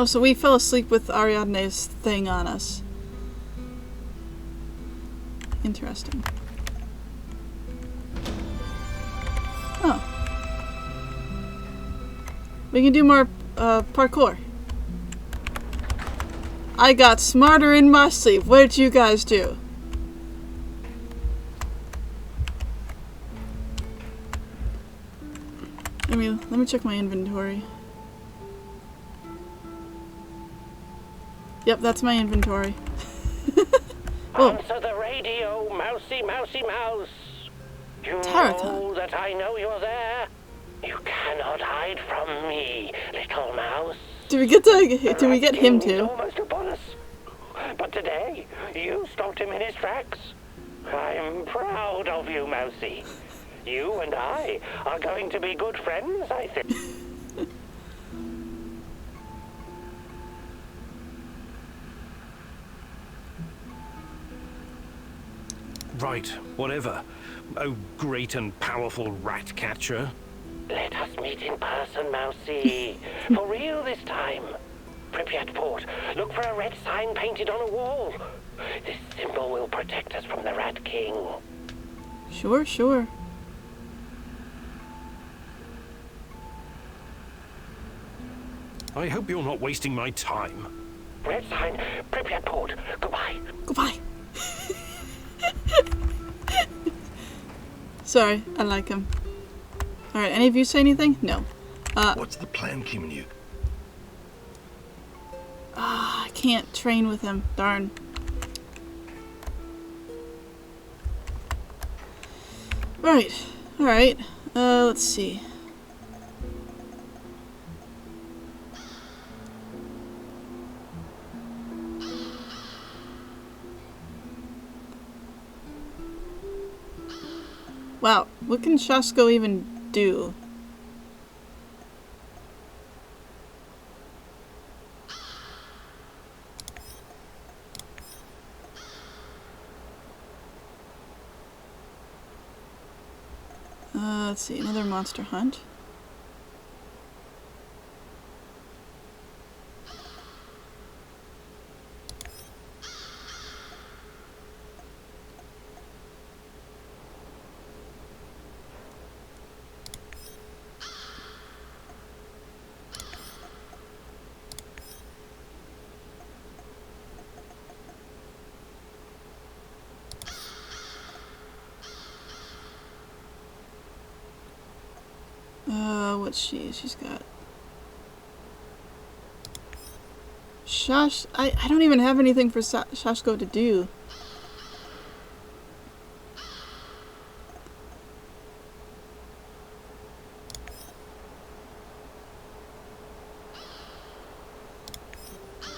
Oh, so we fell asleep with Ariadne's thing on us. Interesting. Oh. We can do more parkour. I got smarter in my sleep. What did you guys do? Let me check my inventory. Yep, that's my inventory. Answer the radio, mousy, mousy, mouse. You know that I know you're there. You cannot hide from me, little mouse. Do we get him too? Almost upon us. But today, you stopped him in his tracks. I'm proud of you, mousy. You and I are going to be good friends, I think. Right, whatever. Oh, great and powerful rat catcher. Let us meet in person, mousy. For real this time. Pripyat Port, look for a red sign painted on a wall. This symbol will protect us from the Rat King. Sure, sure. I hope you're not wasting my time. Red sign, Pripyat Port. Goodbye. Goodbye. Sorry, I like him. Alright, any of you say anything? No. What's the plan, Kimenu? I can't train with him. Darn. Right. Alright. Let's see. Wow, what can Shasko even do? Let's see, another monster hunt. What's she's got I don't even have anything for Shashko to do.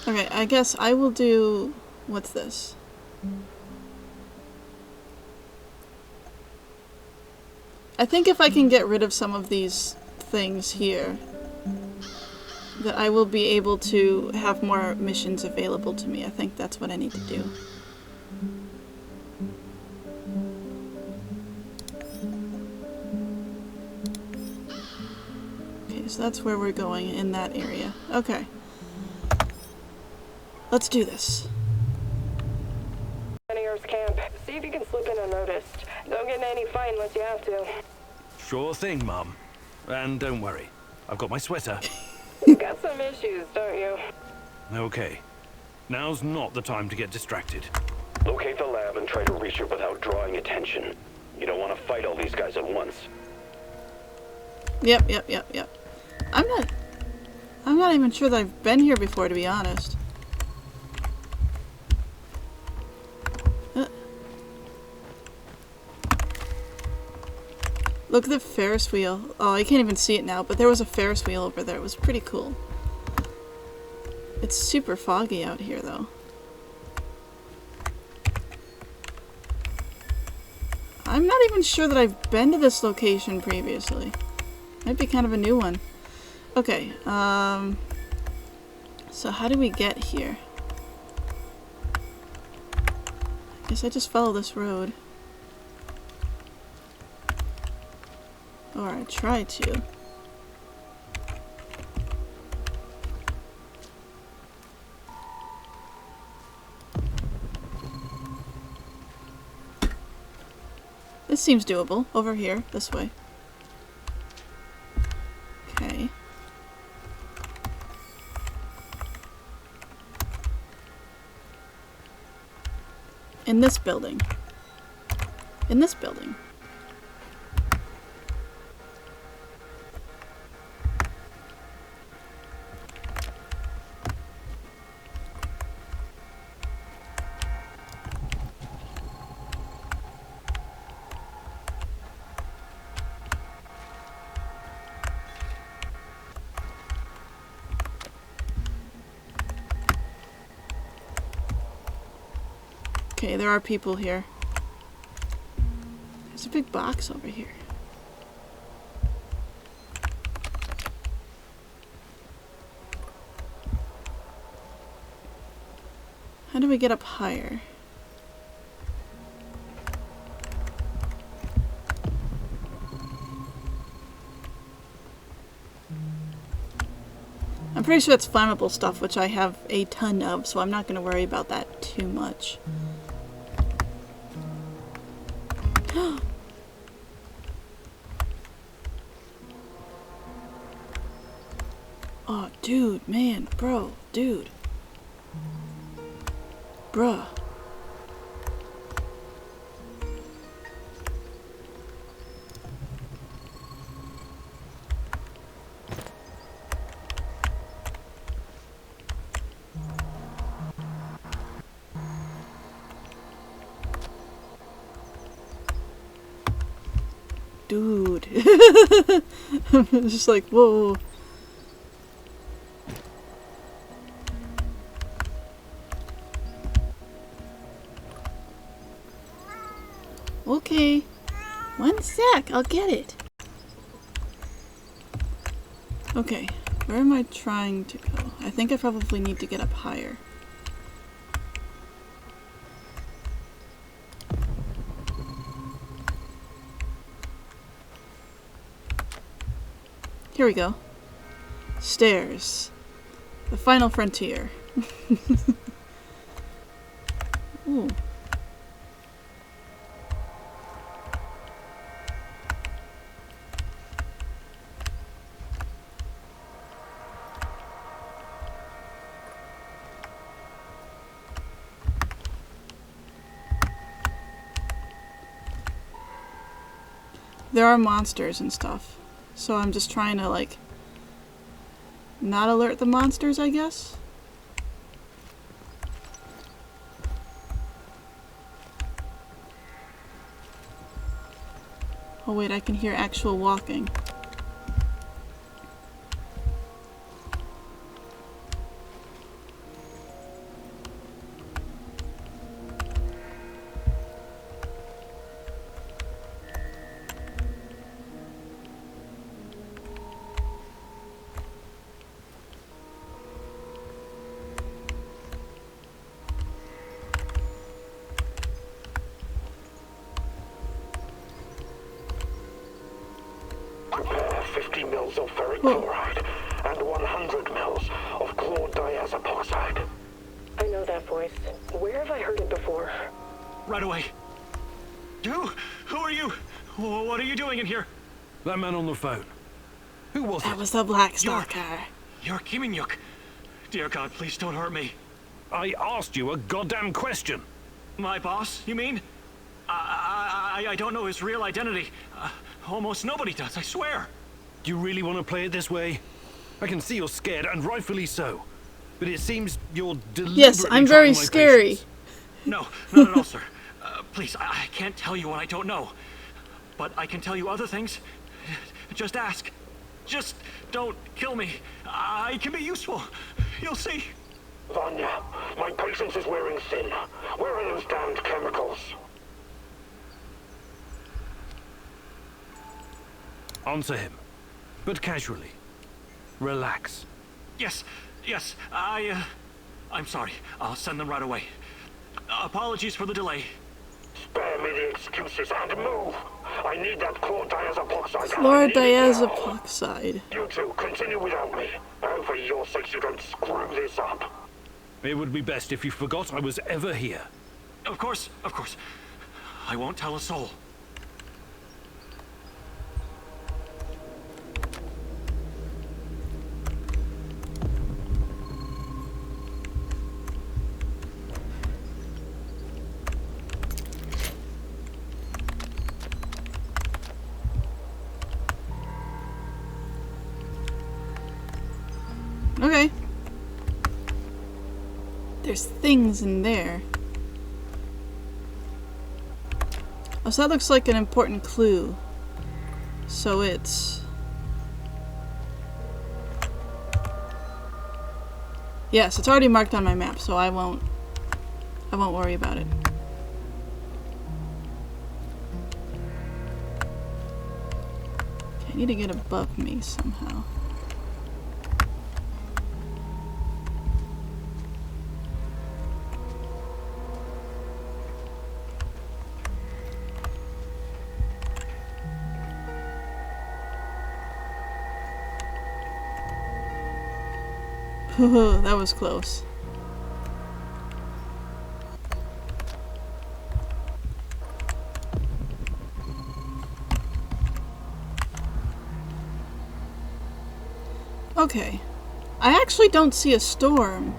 Okay, I guess I will do, what's this? I think if I can get rid of some of these things here, that I will be able to have more missions available to me. I think that's what I need to do. Okay, so that's where we're going, in that area. Okay. Let's do this. Camp. See if you can slip in unnoticed. Don't get in any fight unless you have to. Sure thing, Mum. And don't worry, I've got my sweater. You got some issues, don't you? Okay. Now's not the time to get distracted. Locate the lab and try to reach it without drawing attention. You don't want to fight all these guys at once. Yep. I'm not even sure that I've been here before, to be honest. Look at the Ferris wheel. Oh, I can't even see it now, but there was a Ferris wheel over there. It was pretty cool. It's super foggy out here, though. I'm not even sure that I've been to this location previously. Might be kind of a new one. Okay, so how do we get here? I guess I just follow this road. Or I try to. This seems doable. Over here, this way. Okay. In this building. In this building. Okay, there are people here. There's a big box over here. How do we get up higher? I'm pretty sure it's flammable stuff, which I have a ton of, so I'm not going to worry about that too much. Oh, dude, man, bro, dude. Bruh. Dude. I'm just like, whoa. Okay. One sec, I'll get it. Okay, where am I trying to go? I think I probably need to get up higher. Here we go. Stairs. The final frontier. Ooh. There are monsters and stuff. So I'm just trying to, like, not alert the monsters, I guess? Oh wait, I can hear actual walking. Prepare 50 mils of ferric chloride and 100 mils of chlordiazepoxide. I know that voice. Where have I heard it before? Right away. Who are you? What are you doing in here? That man on the phone. Who was That it? was the Black Stalker. You're Kiminyuk. Dear God, please don't hurt me. I asked you a goddamn question. My boss, you mean? I don't know his real identity. Almost nobody does, I swear. Do you really want to play it this way? I can see you're scared, and rightfully so. But it seems you're deliberately Yes, I'm very trying my scary. patience. No, not at all, sir. Please, I can't tell you what I don't know. But I can tell you other things. Just ask. Just don't kill me. I can be useful. You'll see. Vanya, my patience is wearing thin. Where are those damned chemicals? Answer him. But casually. Relax. Yes, I'm sorry. I'll send them right away. Apologies for the delay. Spare me the excuses and move. I need that chlordiazepoxide. Chlordiazepoxide. You two, continue without me. And for your sakes, you don't screw this up. It would be best if you forgot I was ever here. Of course. I won't tell a soul. There's things in there. Oh, so that looks like an important clue. So it's... Yes, it's already marked on my map, so I won't worry about it. Okay, I need to get above me somehow. That was close. Okay. I actually don't see a storm.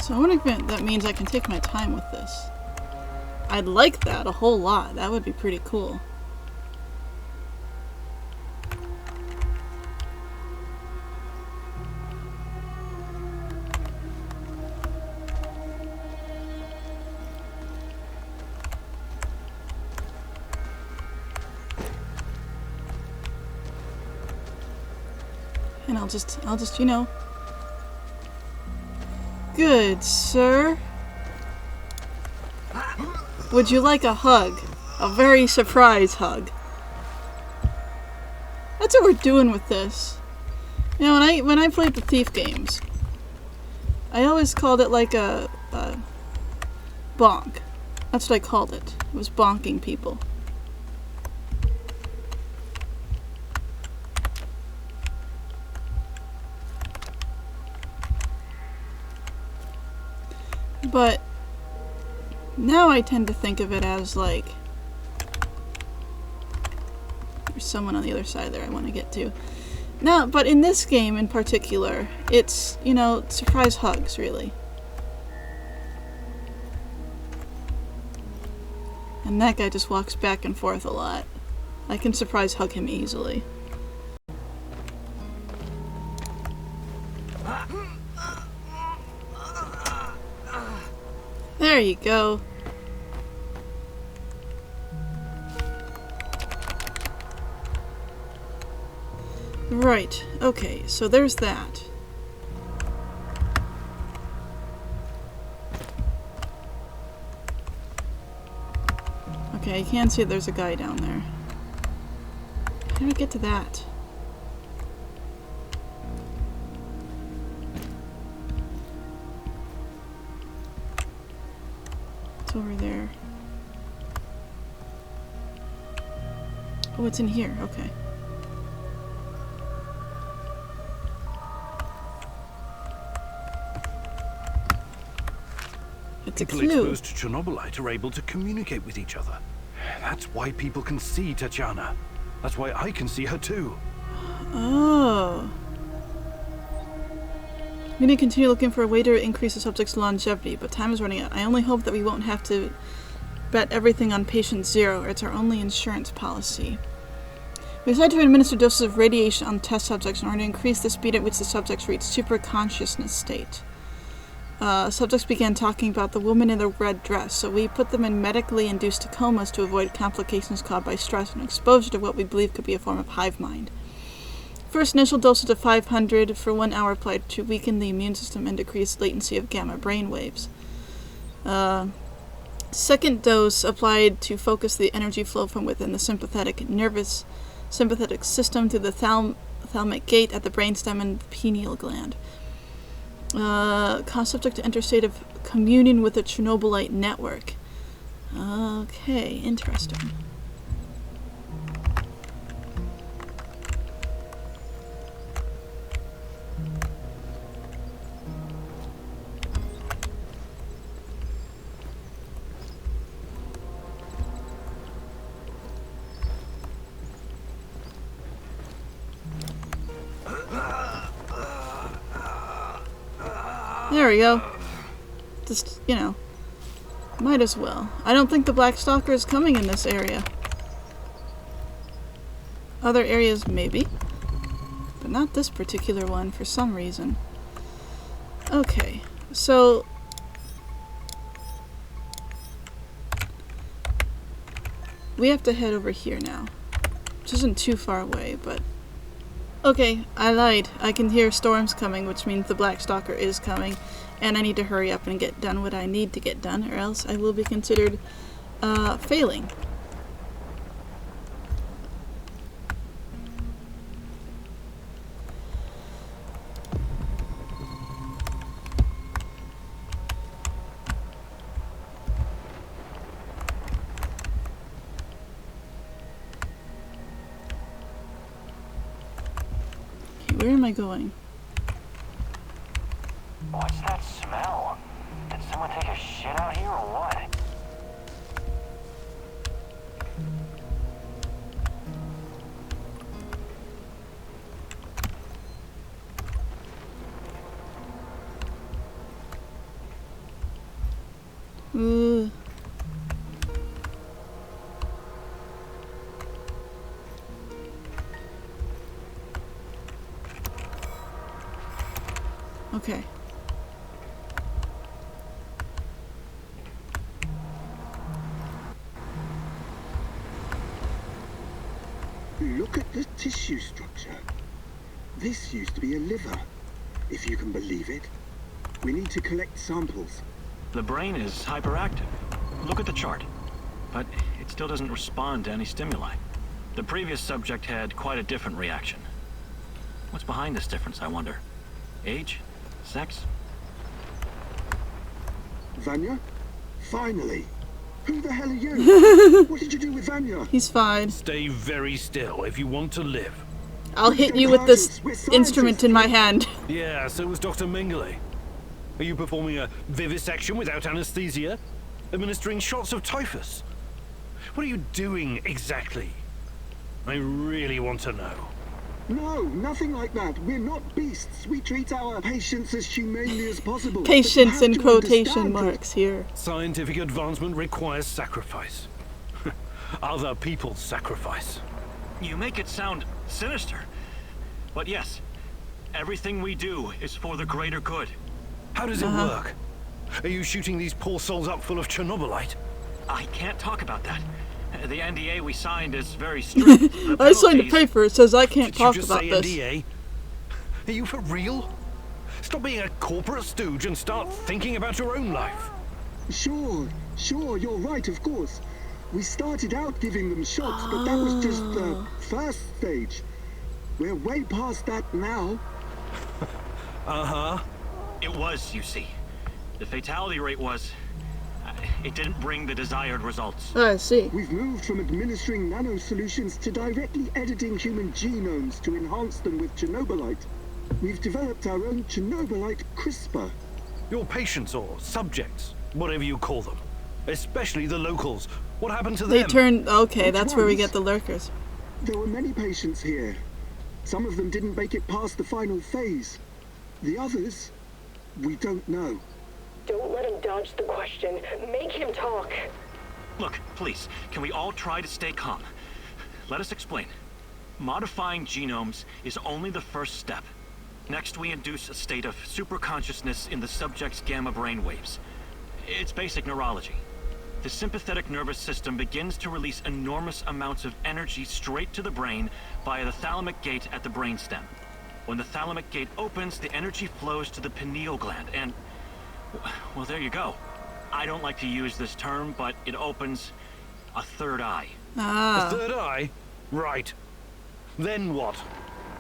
So I wonder if that means I can take my time with this. I'd like that a whole lot. That would be pretty cool. And I'll just, you know. Good, sir. Would you like a hug? A very surprise hug. That's what we're doing with this. You know, when I played the Thief games, I always called it like a bonk. That's what I called it. It was bonking people. But now I tend to think of it as like, there's someone on the other side there I want to get to. Now, but in this game in particular, it's, you know, surprise hugs, really. And that guy just walks back and forth a lot. I can surprise hug him easily. There you go. Right, okay, so there's that. Okay, I can see there's a guy down there. How do I get to that? It's over there. Oh, it's in here, okay. It's a People clue. exposed to Chernobylite are able to communicate with each other. That's why people can see Tatiana. That's why I can see her too. Oh. We need to continue looking for a way to increase the subject's longevity, but time is running out. I only hope that we won't have to bet everything on patient zero, or it's our only insurance policy. We decided to administer doses of radiation on test subjects in order to increase the speed at which the subjects reach super consciousness state. Subjects began talking about the woman in the red dress, so we put them in medically induced comas to avoid complications caused by stress and exposure to what we believe could be a form of hive mind. First initial dosage of 500 for 1 hour applied to weaken the immune system and decrease latency of gamma brain waves. Second dose applied to focus the energy flow from within the sympathetic system through the thalamic gate at the brainstem and the pineal gland. Cause subject to enter state of communion with the Chernobylite network. Okay, interesting. There we go. Just, you know, might as well. I don't think the Black Stalker is coming in this area. Other areas, maybe. But not this particular one, for some reason. Okay, so... we have to head over here now. Which isn't too far away, but... okay, I lied. I can hear storms coming, which means the Black Stalker is coming. And I need to hurry up and get done what I need to get done, or else I will be considered, failing. Where am I going? What's that smell? Did someone take a shit out here or what? Ooh. Okay. Look at the tissue structure. This used to be a liver, if you can believe it. We need to collect samples. The brain is hyperactive. Look at the chart. But it still doesn't respond to any stimuli. The previous subject had quite a different reaction. What's behind this difference, I wonder? Age? Sex? Vanya? Finally! Who the hell are you? What did you do with Vanya? He's fine. Stay very still if you want to live. I'll hit you with this instrument in my hand. Yeah, so was Dr. Mengele. Are you performing a vivisection without anesthesia? Administering shots of typhus? What are you doing exactly? I really want to know. No, nothing like that. We're not beasts. We treat our patients as humanely as possible. Patience in quotation marks here. Scientific advancement requires sacrifice. Other people's sacrifice. You make it sound sinister. But yes, everything we do is for the greater good. How does it work? Are you shooting these poor souls up full of Chernobylite? I can't talk about that. The NDA we signed is very strict. I signed a paper. It says I can't Did talk you just about say this. NDA? Are you for real? Stop being a corporate stooge and start thinking about your own life. Sure, you're right, of course. We started out giving them shots, but that was just the first stage. We're way past that now. Uh-huh. It was, you see. The fatality rate was... it didn't bring the desired results. Oh, I see. We've moved from administering nano solutions to directly editing human genomes to enhance them with Chernobylite. We've developed our own Chernobylite CRISPR. Your patients or subjects, whatever you call them. Especially the locals. What happened to them? They turned... okay, Which that's where we ones? get the lurkers. There were many patients here. Some of them didn't make it past the final phase. The others, we don't know. Don't let him dodge the question. Make him talk. Look, please, can we all try to stay calm? Let us explain. Modifying genomes is only the first step. Next, we induce a state of superconsciousness in the subject's gamma brain waves. It's basic neurology. The sympathetic nervous system begins to release enormous amounts of energy straight to the brain via the thalamic gate at the brainstem. When the thalamic gate opens, the energy flows to the pineal gland and... well, there you go. I don't like to use this term, but it opens a third eye. A third eye? Right. Then what?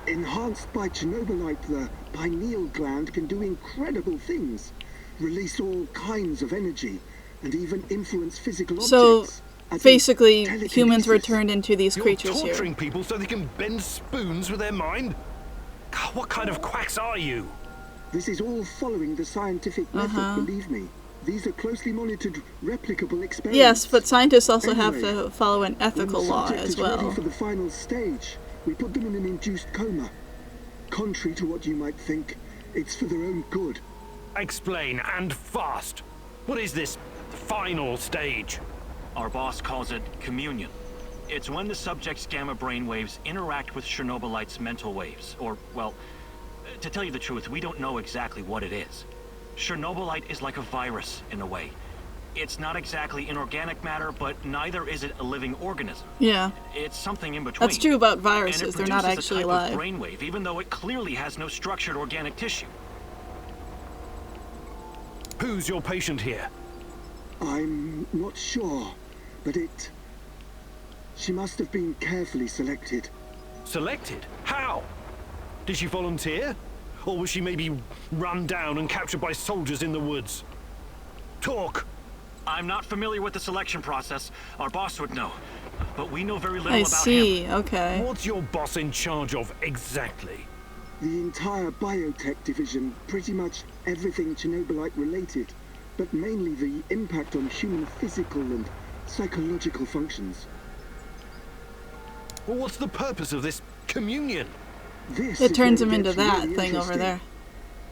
Enhanced by Chernobylite, the pineal gland can do incredible things. Release all kinds of energy, and even influence physical objects. So, basically, telekinesis. humans were turned into these You're creatures torturing here. people so they can bend spoons with their mind? God, what kind of quacks are you? This is all following the scientific method, believe me. These are closely monitored, replicable experiments. Yes, but scientists also have Anyway, to follow an ethical when the law subject as is ready well. for the final stage, we put them in an induced coma. Contrary to what you might think, it's for their own good. Explain, and fast. What is this final stage? Our boss calls it communion. It's when the subject's gamma brainwaves interact with Chernobylite's mental waves, or, well, to tell you the truth, we don't know exactly what it is. Chernobylite is like a virus, in a way. It's not exactly inorganic matter, but neither is it a living organism. Yeah. It's something in between. That's true about viruses. They're not actually alive. Of brainwave, even though it clearly has no structured organic tissue. Who's your patient here? I'm not sure, but she must have been carefully selected. Selected? How? Did she volunteer? Or was she maybe run down and captured by soldiers in the woods? Talk! I'm not familiar with the selection process. Our boss would know. But we know very little I about see, him. okay. What's your boss in charge of exactly? The entire biotech division, pretty much everything Chernobylite related, but mainly the impact on human physical and psychological functions. Well, what's the purpose of this communion? It turns him into that thing over there.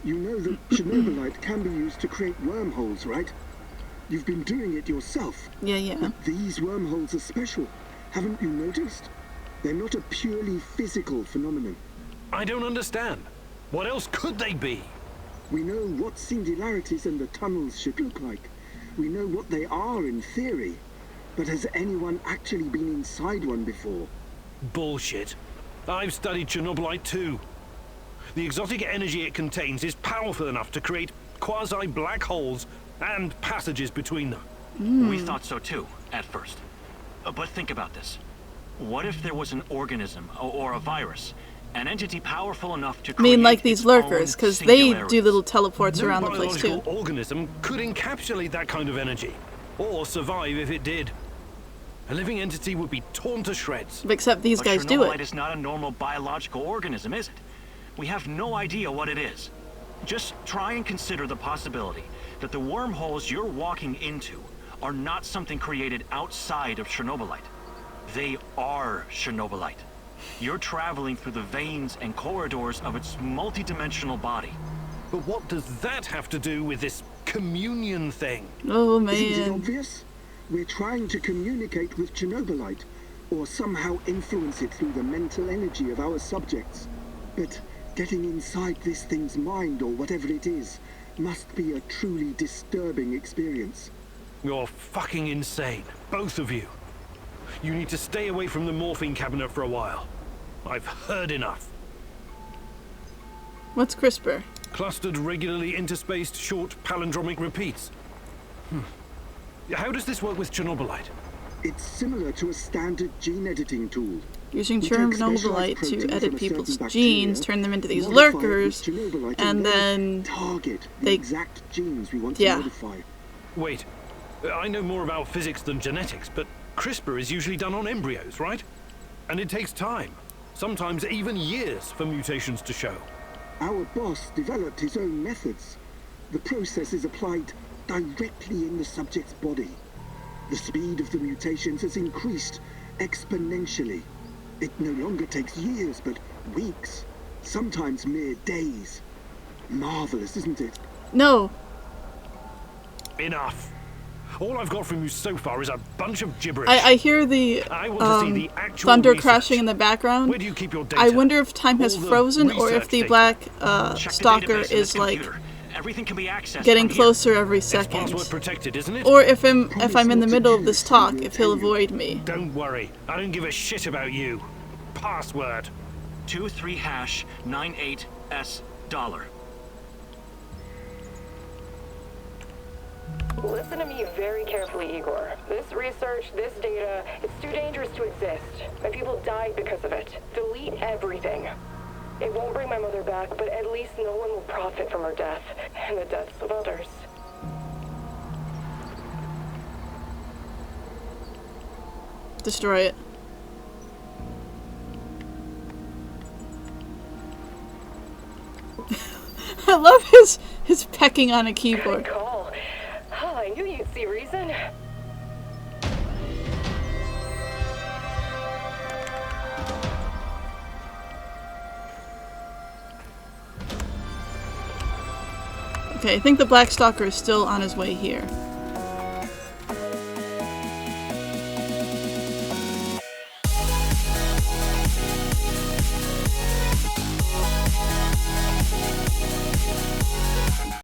You know that Chernobylite can be used to create wormholes, right? You've been doing it yourself. Yeah. But these wormholes are special. Haven't you noticed? They're not a purely physical phenomenon. I don't understand. What else could they be? We know what singularities and the tunnels should look like. We know what they are in theory. But has anyone actually been inside one before? Bullshit. I've studied Chernobylite too. The exotic energy it contains is powerful enough to create quasi-black holes and passages between them. We thought so too, at first. But think about this. What if there was an organism, or a virus, an entity powerful enough to create like these lurkers, because they do little teleports around the place too. No biological organism could encapsulate that kind of energy, or survive if it did. A living entity would be torn to shreds. Except these guys do it. Chernobylite is not a normal biological organism, is it? We have no idea what it is. Just try and consider the possibility that the wormholes you're walking into are not something created outside of Chernobylite. They are Chernobylite. You're traveling through the veins and corridors of its multidimensional body. But what does that have to do with this communion thing? Oh Isn't it man. obvious? We're trying to communicate with Chernobylite, or somehow influence it through the mental energy of our subjects. But getting inside this thing's mind, or whatever it is, must be a truly disturbing experience. You're fucking insane, both of you. You need to stay away from the morphine cabinet for a while. I've heard enough. What's CRISPR? Clustered, regularly interspaced, short palindromic repeats. How does this work with Chernobylite? It's similar to a standard gene editing tool. Using We take Chernobylite specialized to proteins edit from a people's certain bacteria, genes, turn them into these modify it with lurkers, Chernobylite, and then target the they- exact genes we want to Yeah. modify. Wait, I know more about physics than genetics, but CRISPR is usually done on embryos, right? And it takes time, sometimes even years, for mutations to show. Our boss developed his own methods. The process is applied directly in the subject's body. The speed of the mutations has increased exponentially. It no longer takes years, but weeks, sometimes mere days. Marvelous, isn't it? no. Enough. All I've got from you so far is a bunch of gibberish. I hear the I want to see the actual thunder research. crashing in the background. Where do you keep your data? I wonder if time has All the frozen or if research the data. black Check the stalker database in is this like computer. Everything can be accessed getting from here. closer every It's second. password protected, isn't it? Or if I'm in the middle of this talk, if he'll avoid me. Don't worry, I don't give a shit about you. Password. 23#98S$. Listen to me very carefully, Igor. This research, this data, it's too dangerous to exist. My people died because of it. Delete everything. It won't bring my mother back, but at least no one will profit from her death and the deaths of others. Destroy it. I love his pecking on a Good keyboard. call. Oh, I knew you'd see reason. Okay, I think the Black Stalker is still on his way here.